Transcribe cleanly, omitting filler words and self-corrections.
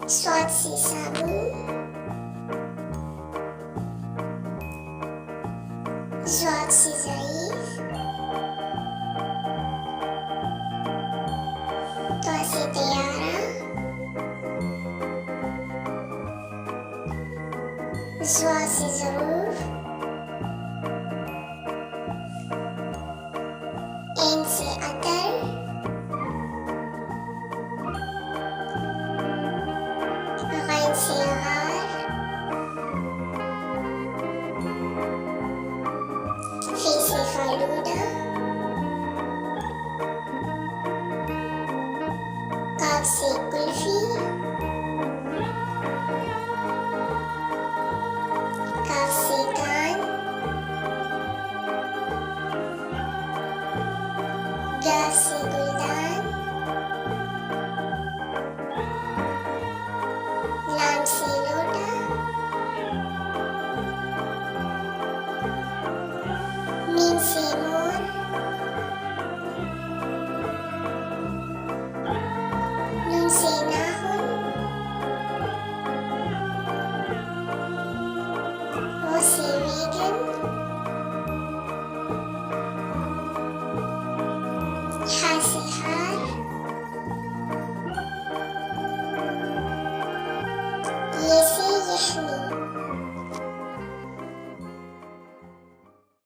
Soit c'est sabun, soit c'est zaïf, toi c'est Tiara, soit c'est Zaruf, N c'est Atal, Rein c'est